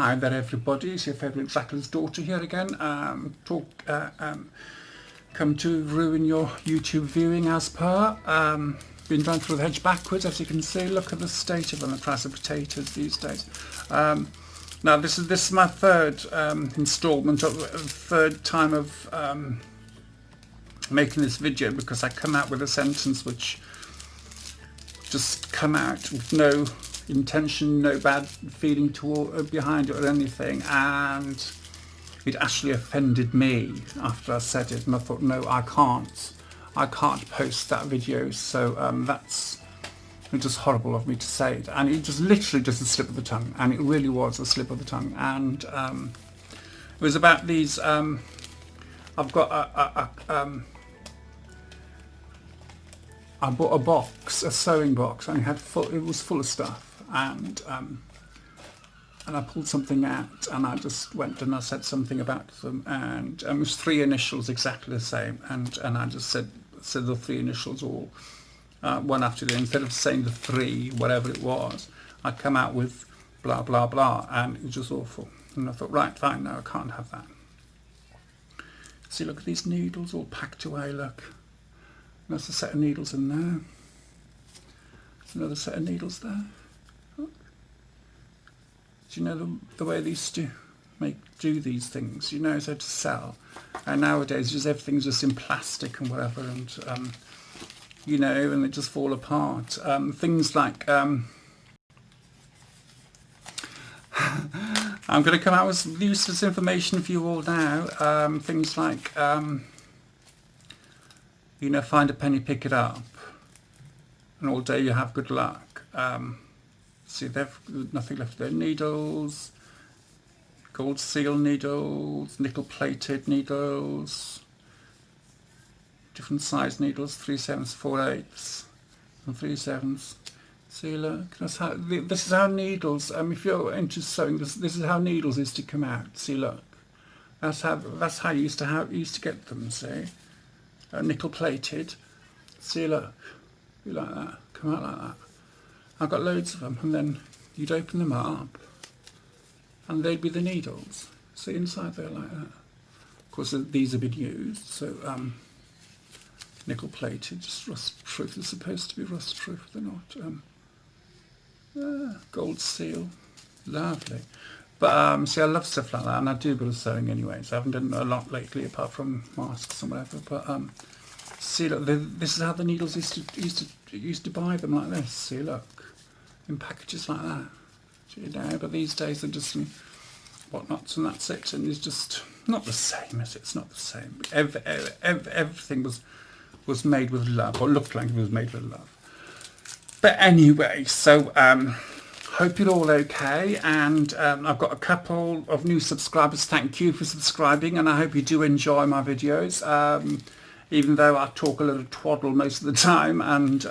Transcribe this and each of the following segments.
Hi there everybody, it's your favourite Dracula's daughter here again. Come to ruin your YouTube viewing as per. Been run through the hedge backwards, as you can see. Look at the state of them, the price of potatoes these days. Now this is my third instalment, of third time of making this video, because I come out with a sentence which just come out with no intention, no bad feeling behind it or anything, and it actually offended me after I said it, and I thought, no, I can't post that video. So that's just horrible of me to say it, and it just literally just a slip of the tongue, and it really was a slip of the tongue. And it was about these. I've got I bought a box, a sewing box, and it was full of stuff. And I pulled something out, and I just went and I said something about them, and it was three initials exactly the same, and I just said the three initials all one after the other. Instead of saying the three, whatever it was, I come out with blah blah blah, and it was just awful. And I thought, right, fine, no, I can't have that. See, look at these needles all packed away. Look, there's a set of needles in there. Another set of needles there. Do you know the way they used to do these things? You know, so to sell. And nowadays, just everything's just in plastic and whatever, and you know, and they just fall apart. Things like I'm going to come out with useless information for you all now. Things like you know, find a penny, pick it up, and all day you have good luck. See, they've nothing left of their needles, gold seal needles, nickel plated needles, different size needles, 3/7, 4/8, and 3/7. See, look, this is how needles. If you're into sewing, this is how needles used to come out. See, look, that's how you used to get them. See, nickel plated. See, look, you like that, come out like that. I got loads of them, and then you'd open them up, and they'd be the needles. See, inside there like that. Of course, these have been used, so nickel plated, just rust proof. They're supposed to be rust proof, they're not. Gold seal, lovely. But see, I love stuff like that, and I do a bit of sewing anyway, so I haven't done a lot lately apart from masks and whatever. But see, look, this is how the needles used to buy them, like this. See, look, in packages like that. You know, but these days they're just in whatnots, and that's it. And it's just not the same, is it? It's not the same. Everything was made with love, or looked like it was made with love. But anyway, so hope you're all okay, and I've got a couple of new subscribers. Thank you for subscribing, and I hope you do enjoy my videos. Even though I talk a little twaddle most of the time, and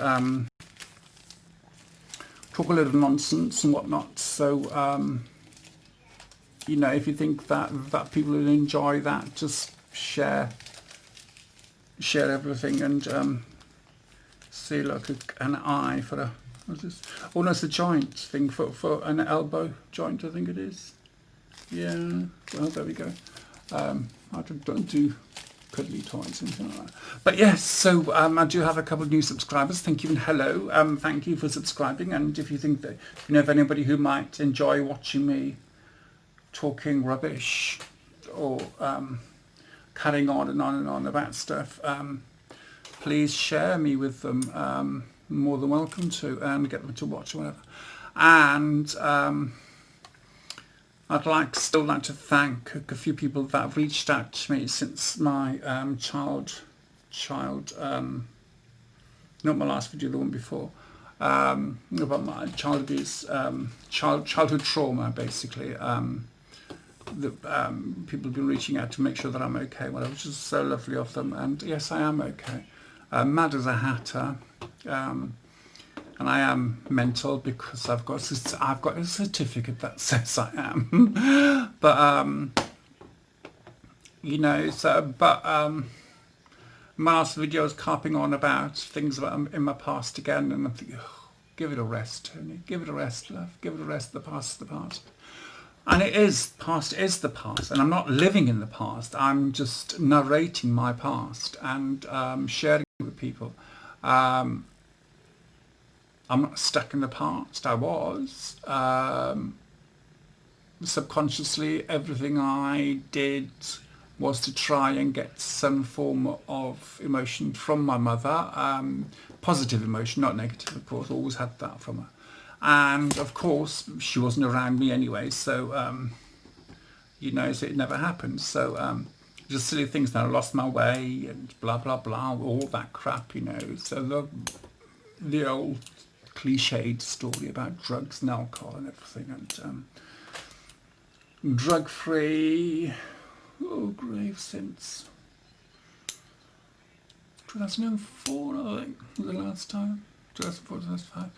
talk a little nonsense and whatnot. So, you know, if you think that people will enjoy that, just share everything. And see, look, an eye for a, what's this? Oh no, it's a joint thing for an elbow joint, I think it is. Yeah, well, there we go. I don't do cuddly toys, anything like that. But yes, so I do have a couple of new subscribers. Thank you and hello. Thank you for subscribing. And if you think that, if you know of anybody who might enjoy watching me talking rubbish, or carrying on and on and on about stuff, please share me with them. More than welcome to, and get them to watch or whatever. And I'd still like to thank a few people that have reached out to me since my not my last video, the one before, about my child abuse, childhood trauma, basically. People have been reaching out to make sure that I'm okay, which is so lovely of them. And yes, I am okay. Mad as a hatter. And I am mental because I've got a certificate that says I am. But you know, so my last video was carping on about things in my past again, and I'm thinking, oh, give it a rest, Tony. Give it a rest, love. Give it a rest. The past is the past. And it is, past is the past, and I'm not living in the past. I'm just narrating my past and sharing it with people. Um, I'm not stuck in the past. I was. Subconsciously, everything I did was to try and get some form of emotion from my mother. Positive emotion, not negative, of course. Always had that from her. And of course, she wasn't around me anyway, so so it never happened. So just silly things. Now I lost my way and blah blah blah, all that crap. So the old cliched story about drugs and alcohol and everything, and drug free. Oh, grave since 2004, I think, was the last time. 2004, 2005,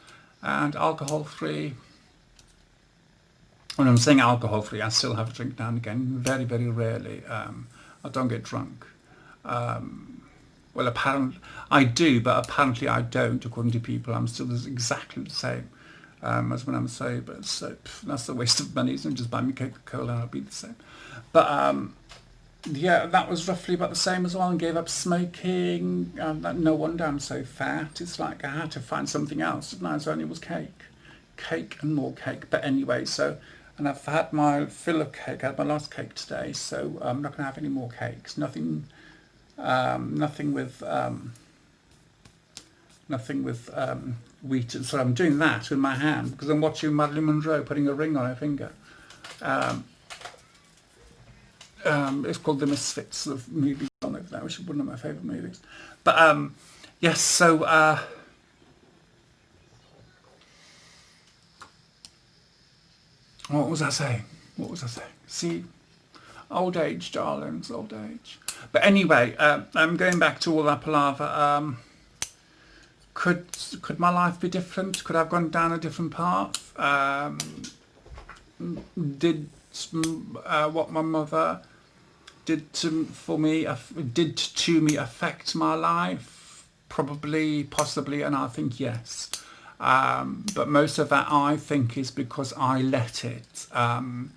and alcohol free. When I'm saying alcohol free, I still have a drink now and again, very, very rarely. I don't get drunk. Well, apparently I do, but apparently I don't, according to people. I'm still exactly the same as when I'm sober. So that's a waste of money. So just buy me Coca-Cola and I'll be the same. But yeah, that was roughly about the same as well, and gave up smoking. No wonder I'm so fat. It's like I had to find something else, didn't I? So only was cake and more cake. But anyway, and I've had my fill of cake. I had my last cake today, so I'm not going to have any more cakes. Nothing with wheat. So I'm doing that with my hand because I'm watching Marilyn Monroe putting a ring on her finger. It's called The Misfits, the movie on over there, which is one of my favourite movies. But yes, so what was I saying? See, old age, darlings, old age. But anyway, I'm going back to all that palaver. Could my life be different? Could I have gone down a different path? Did what my mother did to me affect my life? Probably, possibly, and I think yes. But most of that, I think, is because I let it. I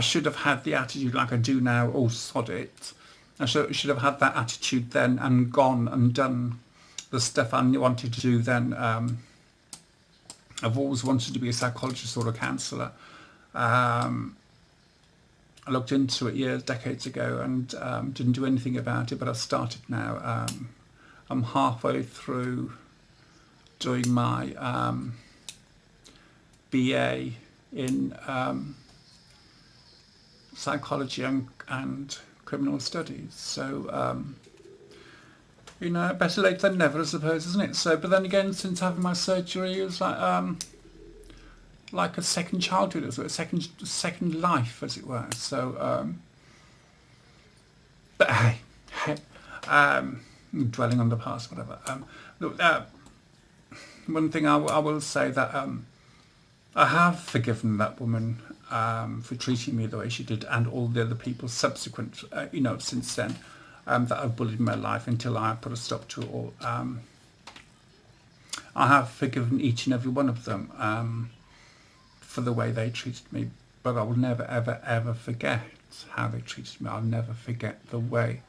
should have had the attitude like I do now. Oh, sod it! I should have had that attitude then and gone and done the stuff I wanted to do then. I've always wanted to be a psychologist or a counsellor. I looked into it decades ago, and didn't do anything about it, but I've started now. I'm halfway through doing my BA in psychology and criminal studies. So, better late than never, I suppose, isn't it? So, but then again, since having my surgery, it was like a second childhood, as well, a second life, as it were. So, but hey, dwelling on the past, whatever. One thing I will say that I have forgiven that woman for treating me the way she did, and all the other people subsequent, since then, that have bullied my life until I put a stop to it all. I have forgiven each and every one of them for the way they treated me, but I will never, ever, ever forget how they treated me. I'll never forget the way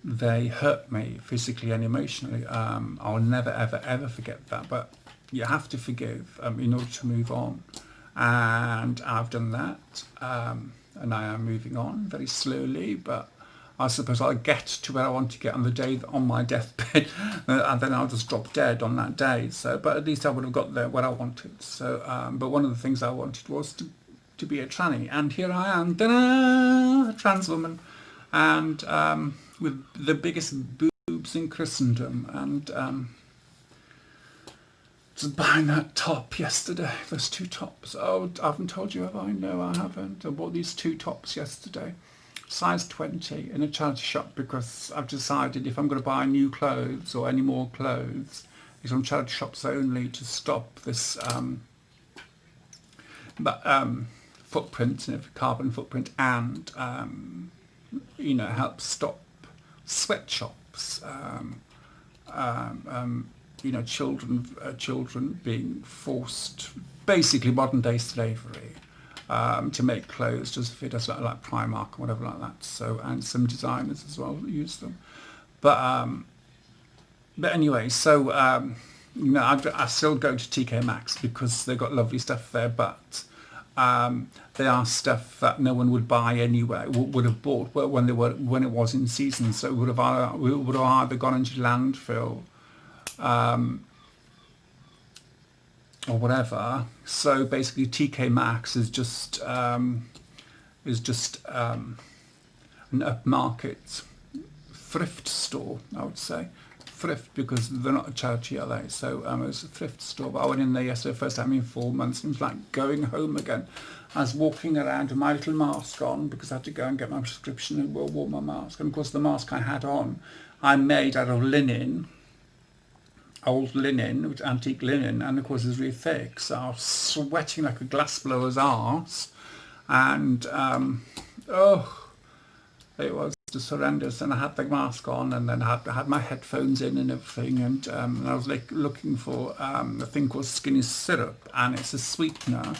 they hurt me physically and emotionally. I'll never, ever, ever forget that. But you have to forgive in order to move on. And I've done that. And I am moving on very slowly, but I suppose I'll get to where I want to get on the day on my deathbed, and then I'll just drop dead on that day. So, but at least I would have got there where I wanted. So, but one of the things I wanted was to be a tranny, and here I am, a trans woman, and with the biggest boobs in Christendom, and just buying that top yesterday, those two tops. Oh, I haven't told you, have I? No, I haven't. I bought these two tops yesterday. Size 20 in a charity shop, because I've decided if I'm going to buy new clothes or any more clothes, it's on charity shops only, to stop this footprint, carbon footprint, and help stop sweatshops, children being forced basically modern day slavery, to make clothes, just fit us like Primark or whatever like that. So, and some designers as well use them. But anyway, so I still go to TK Maxx because they've got lovely stuff there, but they are stuff that no one would buy anyway, would have bought when it was in season. So it would have either gone into landfill or whatever. So basically, TK Maxx is just an upmarket thrift store, I would say. Thrift, because they're not a charity, are they? So it's a thrift store. But I went in there yesterday, first time in 4 months. It was like going home again. I was walking around with my little mask on because I had to go and get my prescription and wore my mask. And of course, the mask I had on, I made out of linen, old linen, antique linen, and of course it's really thick. So I was sweating like a glassblower's arse, and it was just horrendous. And I had the mask on, and then I had my headphones in and everything, and I was like looking for a thing called Skinny syrup, and it's a sweetener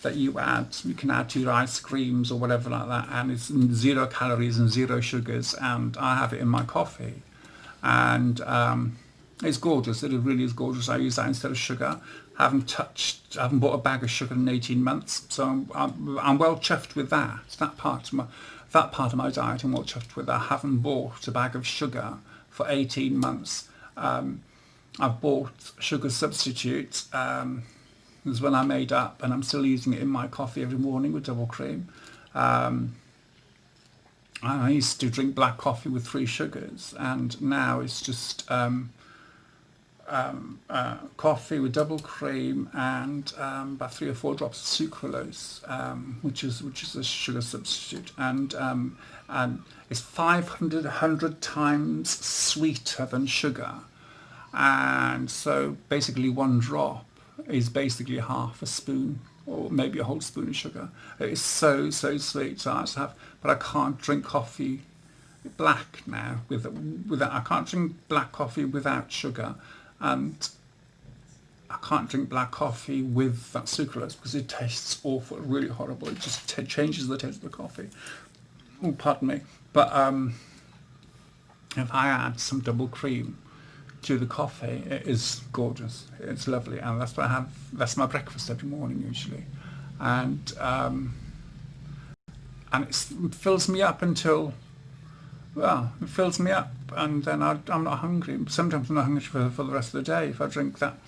that you can add to your ice creams or whatever like that, and it's 0 calories and 0 sugars, and I have it in my coffee, and it's gorgeous. It really is gorgeous. I use that instead of sugar. I haven't bought a bag of sugar in 18 months, so I'm well chuffed with that. It's that part of my diet I'm well chuffed with. I haven't bought a bag of sugar for 18 months. I've bought sugar substitute. It was when I made up, and I'm still using it in my coffee every morning with double cream. I used to drink black coffee with 3 sugars, and now it's just coffee with double cream and about 3 or 4 drops of sucralose, which is a sugar substitute, and it's 500 times sweeter than sugar, and so basically 1 drop is basically half a spoon or maybe a whole spoon of sugar. It's so sweet. So but I can't drink coffee black now without. I can't drink black coffee without sugar, and I can't drink black coffee with that sucralose because it tastes awful, really horrible. It just changes the taste of the coffee. Oh, pardon me. But if I add some double cream to the coffee, it is gorgeous. It's lovely, and that's what I have. That's my breakfast every morning usually, and it fills me up until, well, it fills me up, and then I'm not hungry. Sometimes I'm not hungry for the rest of the day. If I drink that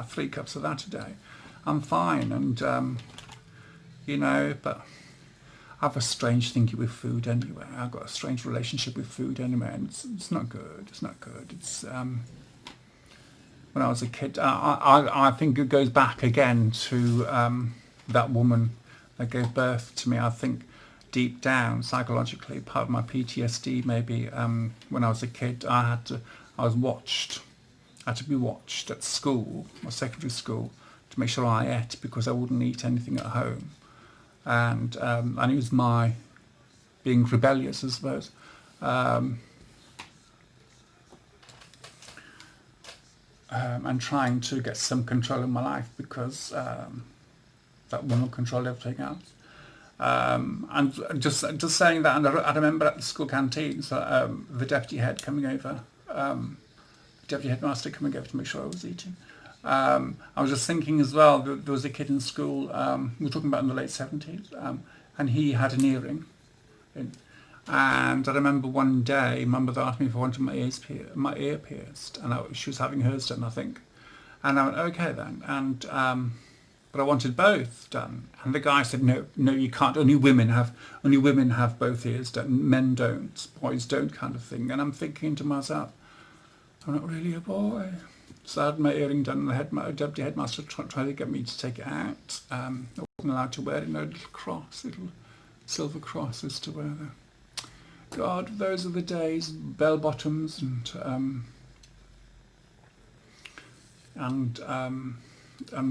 3 cups of that a day, I'm fine. And but I have a strange thinking with food anyway. I've got a strange relationship with food anyway, and it's not good. It's not good. It's when I was a kid, I think it goes back again to that woman that gave birth to me. I think deep down, psychologically, part of my PTSD maybe, when I was a kid, I had to be watched at school, or secondary school, to make sure I ate, because I wouldn't eat anything at home. And it was my being rebellious, I suppose. And trying to get some control in my life, because that woman controlled everything else. And just saying that, and I remember at the school canteen, so the deputy head coming over, deputy headmaster coming over to make sure I was eating. I was just thinking as well, there was a kid in school, we were talking about in the late 70s, and he had an earring. And I remember one day, my mother asked me if I wanted my ear pierced, and she was having hers done, I think. And I went, okay then. And but I wanted both done, and the guy said, no, you can't. Only women have both ears done. Men don't, boys don't, kind of thing. And I'm thinking to myself, I'm not really a boy. So I had my earring done, and the deputy headmaster tried to get me to take it out. I wasn't allowed to wear it. No, little silver cross is to wear there. God, those are the days. Bell bottoms and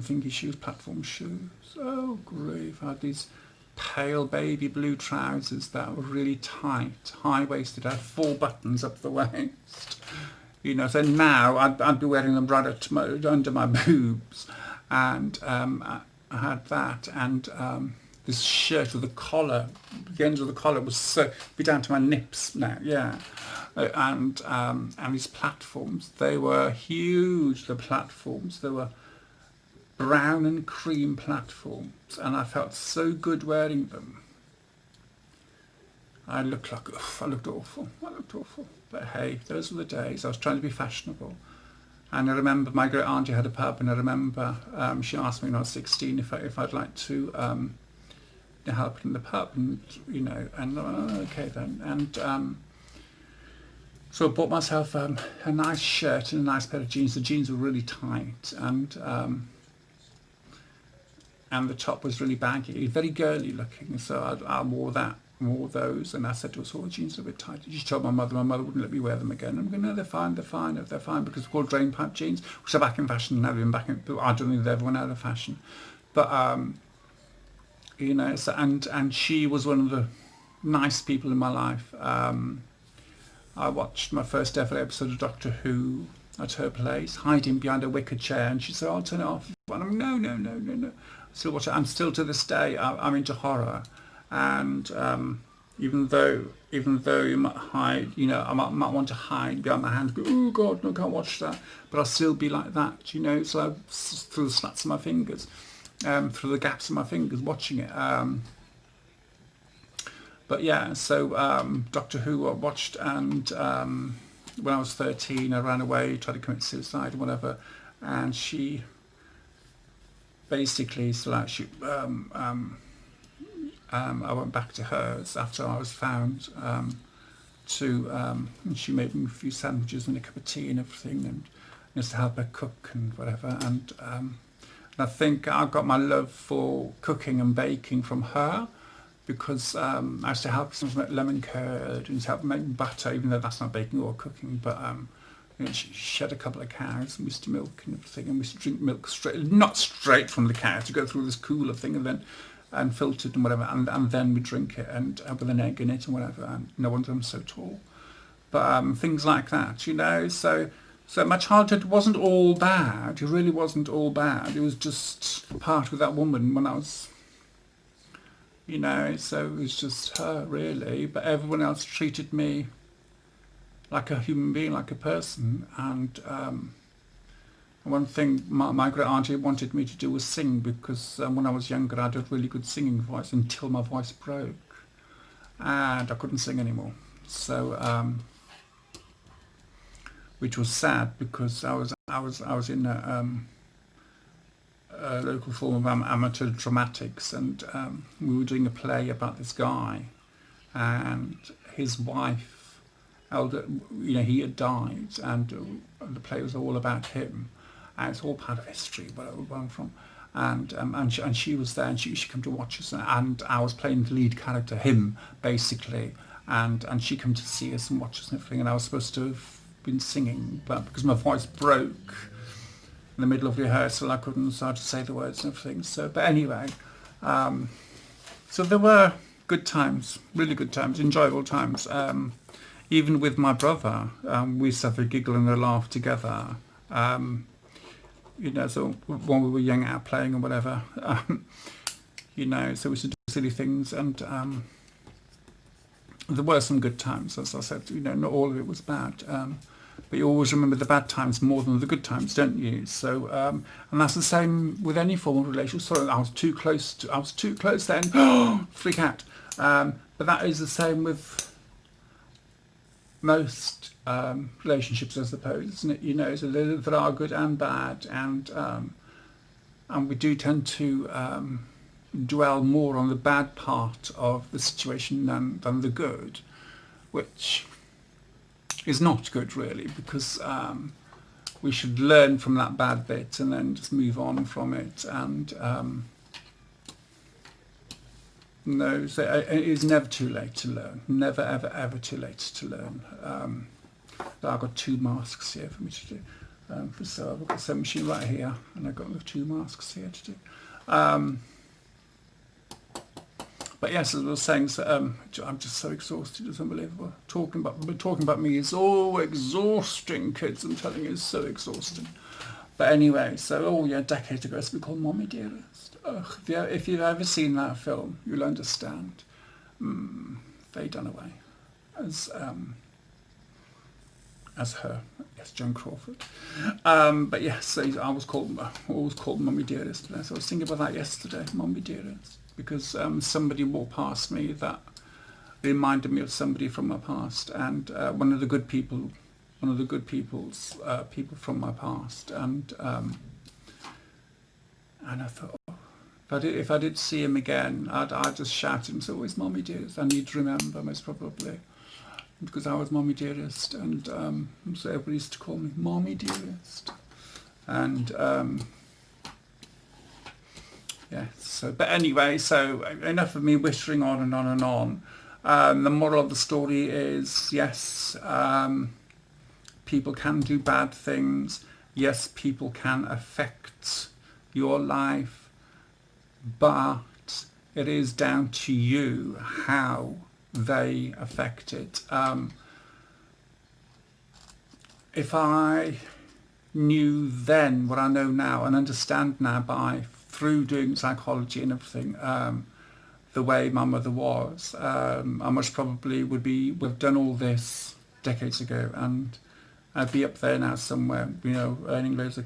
thingy shoes, platform shoes. Oh, grief. I had these pale baby blue trousers that were really tight, high-waisted. I had 4 buttons up the waist. So now I'd be wearing them right under my boobs. and I had that, and this shirt with the collar, the end of the collar was so be down to my nips now, yeah. And these platforms, they were huge. The platforms, they were brown and cream platforms, and I felt so good wearing them. I looked awful. But hey, those were the days. I was trying to be fashionable. And I remember my great auntie had a pub, and I remember she asked me when I was 16 if I'd like to help in the pub, and okay then. And so I bought myself a nice shirt and a nice pair of jeans. The jeans were really tight, and the top was really baggy, very girly looking. So I wore those, and I said to her, "Oh, the jeans are a bit tight." She told my mother wouldn't let me wear them again. I'm going, "No, they're fine, because they're called drain pipe jeans, which are back in fashion now. I don't think they've ever went out of fashion." But so, and she was one of the nice people in my life. I watched my first ever episode of Doctor Who at her place, hiding behind a wicker chair, and she said, "I'll turn it off." And I'm, no. Still watch it. I'm still to this day. I'm into horror, and even though you might hide, I might want to hide behind my hand, go, "Oh God, no, I can't watch that," but I'll still be like that, So through the slats of my fingers, through the gaps of my fingers, watching it. But yeah, so Doctor Who I watched, and when I was 13, I ran away, tried to commit suicide or whatever, and she basically, I went back to hers after I was found, and she made me a few sandwiches and a cup of tea and everything, and just to help her cook and whatever, and I think I got my love for cooking and baking from her, because I used to help some make lemon curd and help make butter, even though that's not baking or cooking, but she had a couple of cows, and we used to milk and everything, and we used to drink milk not straight from the cow, to go through this cooler thing and filtered and whatever, and then we drink it, and with an egg in it and whatever, and no wonder I'm so tall. But things like that, so my childhood wasn't all bad. It really wasn't all bad. It was just part with that woman when I was, so it was just her really, but everyone else treated me like a human being, like a person. And one thing my great auntie wanted me to do was sing, because when I was younger I had a really good singing voice until my voice broke and I couldn't sing anymore. So which was sad, because I was in a local form of amateur dramatics, and we were doing a play about this guy, and his wife, he had died, and the play was all about him, and it's all part of history where I'm from, and she was there, and she came to watch us, and I was playing the lead character, him basically, and she came to see us and watch us and everything, and I was supposed to have been singing, but because my voice broke in the middle of rehearsal, I couldn't start to say the words and everything. So, but anyway, so there were good times, really good times, enjoyable times. Even with my brother, we used to have a giggle and a laugh together. So when we were young, out playing or whatever, so we used to do silly things, and there were some good times, as I said. Not all of it was bad. But you always remember the bad times more than the good times, don't you? So, and that's the same with any form of relationship. Sorry, I was too close then. Freak out. But that is the same with most relationships, I suppose, isn't it? So there are good and bad, and we do tend to dwell more on the bad part of the situation than the good, which is not good really, because we should learn from that bad bit and then just move on from it, and so it is never too late to learn, never ever too late to learn. I've got 2 masks here for me to do, so I've got the sewing machine right here, and I've got the 2 masks here to do. But yes, as I was saying, so, I'm just so exhausted. It's unbelievable. Talking about me is so exhausting, kids. I'm telling you, it's so exhausting. But anyway, so, oh yeah, decades ago, it's been called Mommy Dearest. Ugh, if you've ever seen that film, you'll understand. Faye Dunaway as her, yes, Joan Crawford. But yes, so I was always called Mommy Dearest. So I was thinking about that yesterday, Mommy Dearest, because somebody walked past me that reminded me of somebody from my past, and one of the good people's people from my past, and I thought, oh, if I did see him again, I'd just shout him, so always Mommy Dearest. I need to remember, most probably, because I was Mommy Dearest, and so everybody used to call me Mommy Dearest, and yeah. So, but anyway, so enough of me whittering on and on and on. The moral of the story is, yes, people can do bad things. Yes, people can affect your life, but it is down to you how they affect it. If I knew then what I know now and understand now through doing psychology and everything, the way my mother was, I most probably would have done all this decades ago, and I'd be up there now somewhere, earning loads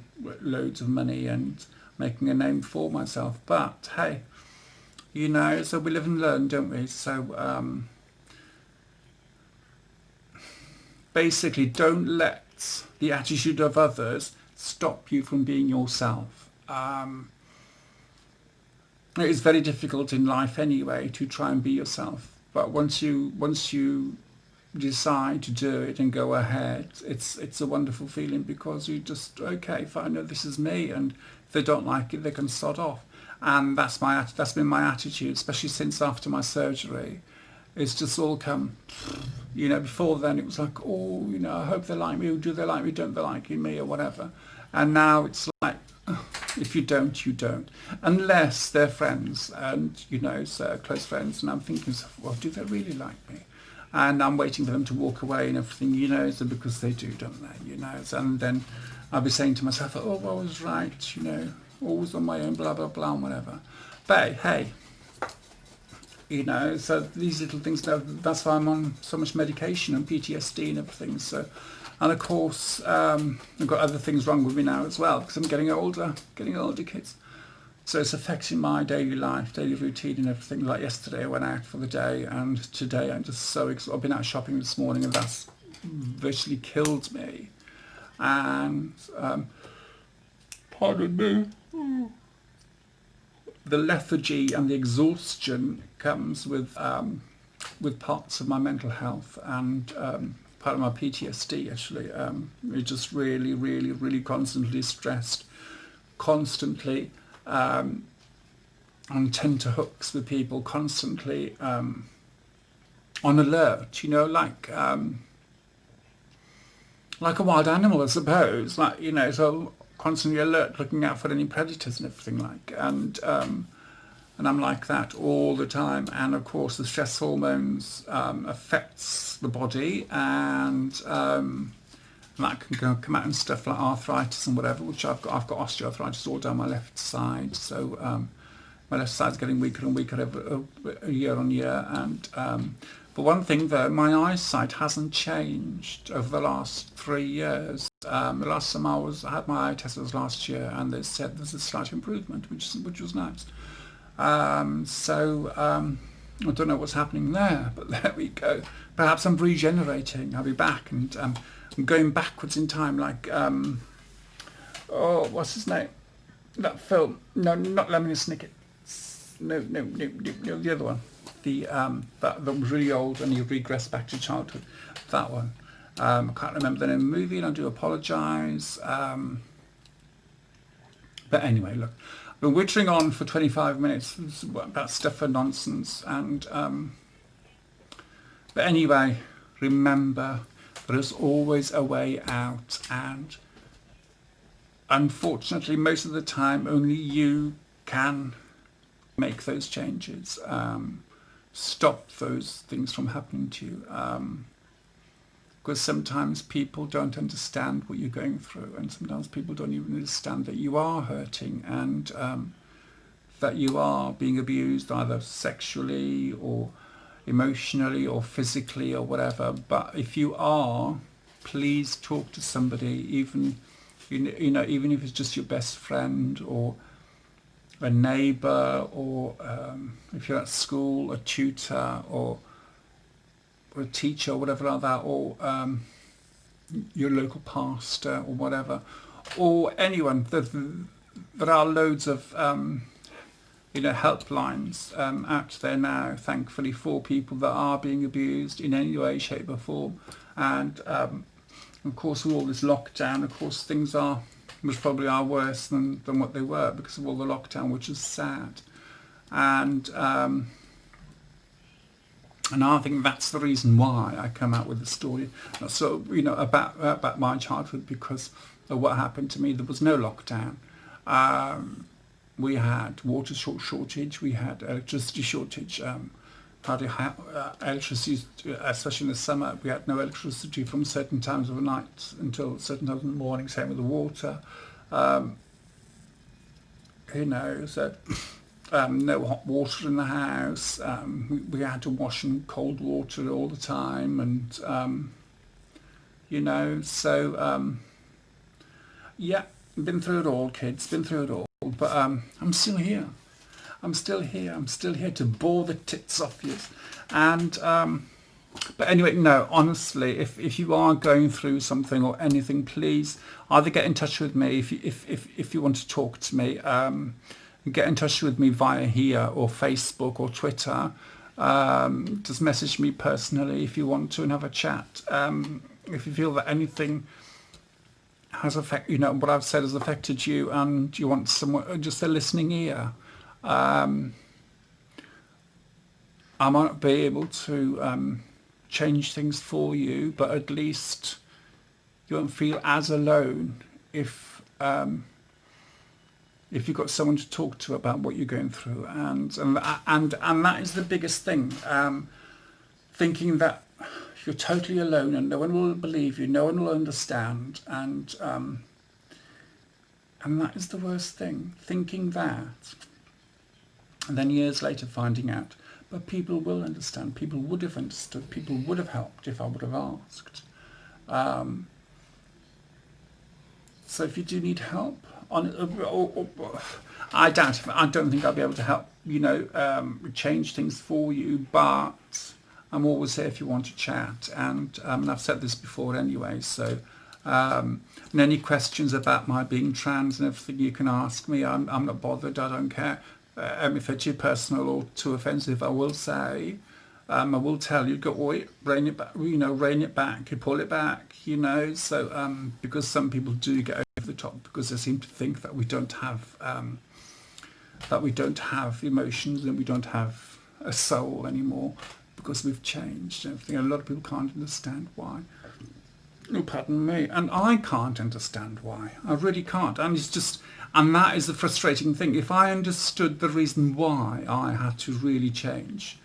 of money and making a name for myself. But hey, so we live and learn, don't we? So basically, don't let the attitude of others stop you from being yourself. It is very difficult in life anyway to try and be yourself, but once you decide to do it and go ahead, it's a wonderful feeling, because you just, okay, fine, no, this is me, and if they don't like it, they can sod off. And that's been my attitude, especially since after my surgery. It's just all come, before then it was like, oh, I hope they like me, or do they like me, don't they like me, or whatever. And now it's like, if you don't, you don't, unless they're friends, and so close friends, and I'm thinking, well, do they really like me? And I'm waiting for them to walk away and everything, so because they do, don't they, so, and then I'll be saying to myself, oh, I was right, always on my own, blah blah blah, and whatever. But hey, so these little things, that's why I'm on so much medication and PTSD and everything. So, and of course, I've got other things wrong with me now as well, because I'm getting older, kids. So it's affecting my daily life, daily routine and everything. Like yesterday I went out for the day, and today I'm just so exhausted. I've been out shopping this morning, and that's virtually killed me. And, pardon me, the lethargy and the exhaustion comes with parts of my mental health and part of my PTSD, actually. You're just really, really, really constantly stressed, constantly on tenterhooks with people, constantly on alert, like a wild animal, I suppose, so constantly alert, looking out for any predators and everything, and I'm like that all the time. And of course the stress hormones affects the body, and that can come out in stuff like arthritis and whatever, which I've got osteoarthritis all down my left side, so my left side's getting weaker and weaker year on year. And but one thing though, my eyesight hasn't changed over the last 3 years. The last time I had my eye test was last year, and they said there's a slight improvement, which was nice. I don't know what's happening there, but there we go. Perhaps I'm regenerating. I'll be back, and I'm going backwards in time, like what's his name? That film? No, not Lemony Snicket. No, the other one. That was really old, and you regress back to childhood. That one. I can't remember the name of the movie, and I do apologise. But anyway, look, I've been wittering on for 25 minutes about stuff and nonsense, and but anyway, remember, there is always a way out, and unfortunately, most of the time, only you can make those changes, stop those things from happening to you. because sometimes people don't understand what you're going through, and sometimes people don't even understand that you are hurting, and that you are being abused either sexually or emotionally or physically or whatever. But if you are, please talk to somebody, even even if it's just your best friend or a neighbour, or if you're at school, a tutor or a teacher or whatever like that, or your local pastor or whatever, or anyone. There are loads of helplines out there now, thankfully, for people that are being abused in any way, shape or form. And of course, with all this lockdown, of course, things which probably are worse than what they were because of all the lockdown, which is sad. And I think that's the reason why I come out with the story. So, about my childhood, because of what happened to me. There was no lockdown. We had water shortage, we had electricity shortage, hardly electricity, especially in the summer. We had no electricity from certain times of the night until certain times in the morning, same with the water. So no hot water in the house. We had to wash in cold water all the time, and yeah, been through it all, kids, been through it all. But I'm still here. I'm still here to bore the tits off you. And but anyway, no, honestly, if you are going through something or anything, please either get in touch with me if you want to talk to me. Get in touch with me via here or Facebook or Twitter. Just message me personally if you want to and have a chat. If you feel that anything has what I've said has affected you, and you want just a listening ear, I might be able to change things for you, but at least you won't feel as alone if you've got someone to talk to about what you're going through, and that is the biggest thing. Thinking that you're totally alone and no one will believe you, no one will understand, and that is the worst thing. Thinking that, and then years later finding out, but people will understand. People would have understood. People would have helped if I would have asked. So if you do need help, I don't think I'll be able to help. Change things for you, but I'm always here if you want to chat, and I've said this before anyway, so and any questions about my being trans and everything you can ask me. I'm not bothered, I don't care. If they're too personal or too offensive, I will say, I will tell you, rein it back, rein it back, you pull it back, so because some people do get over the top, because they seem to think that we don't have emotions and we don't have a soul anymore, because we've changed and everything. A lot of people can't understand why. Oh, pardon me. And I can't understand why. I really can't. And that is the frustrating thing. If I understood the reason why I had to really change,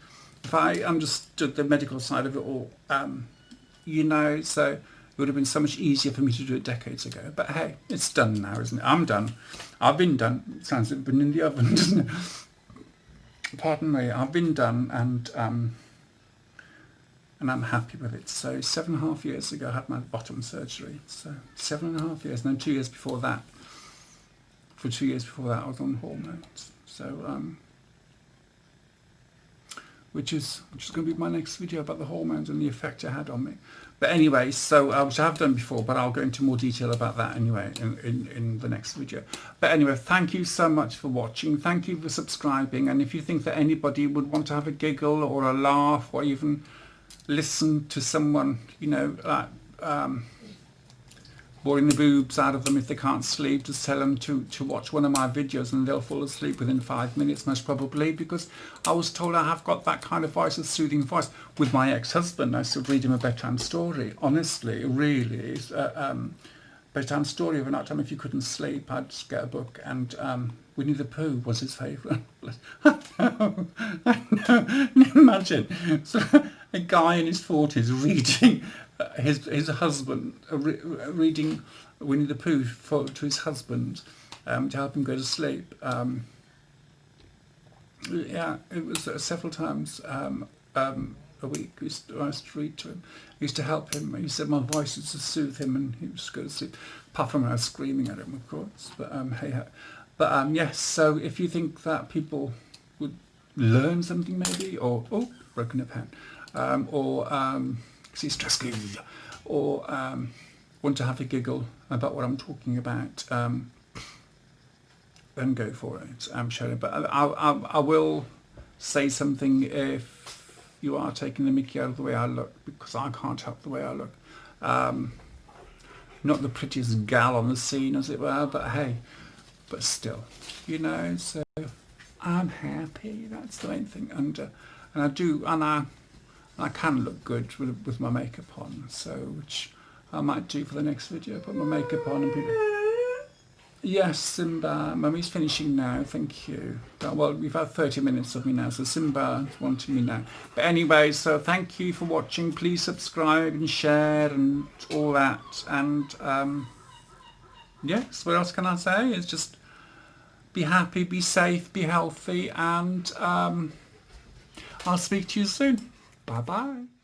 if I understood the medical side of it all, so it would have been so much easier for me to do it decades ago. But hey, it's done now, isn't it? I'm done. I've been done. It sounds like it's been in the oven, doesn't it? Pardon me. I've been done, and I'm happy with it. So 7.5 years ago I had my bottom surgery. So 7.5 years, and then 2 years before that. For 2 years before that I was on hormones. So which is going to be my next video, about the hormones and the effect it had on me. But anyway, so which I have done before, but I'll go into more detail about that anyway in the next video. But anyway, thank you so much for watching. Thank you for subscribing. And if you think that anybody would want to have a giggle or a laugh, or even listen to someone, boring the boobs out of them if they can't sleep, just tell them to watch one of my videos and they'll fall asleep within 5 minutes, most probably, because I was told I have got that kind of voice, a soothing voice. With my ex-husband, I used to read him a bedtime story. Honestly, really, bedtime story of a night time. If you couldn't sleep, I'd just get a book, and Winnie the Pooh was his favourite. I know. Imagine a guy in his 40s reading his husband reading Winnie the Pooh to his husband to help him go to sleep. Yeah, it was several times a week. I used to read to him. I used to help him. He said my voice used to soothe him, and he used to go to sleep. Apart from when I was screaming at him, of course. But hey ho. But yes. So if you think that people would learn something, maybe, or broken a pen, or see stress, or want to have a giggle about what I'm talking about, then go for it. I'm sure. But I will say something if you are taking the mickey out of the way I look, because I can't help the way I look. Not the prettiest gal on the scene, as it were, but hey, but still, you know. So I'm happy. That's the main thing, and I do, and I can look good with my makeup on. So which I might do for the next video. Put my makeup on and people. Yes, Simba. Mummy's finishing now, thank you. Well, we've had 30 minutes of me now, so Simba's wanting me now. But anyway, so thank you for watching. Please subscribe and share and all that. And yes, what else can I say? It's just be happy, be safe, be healthy, and I'll speak to you soon. Bye-bye.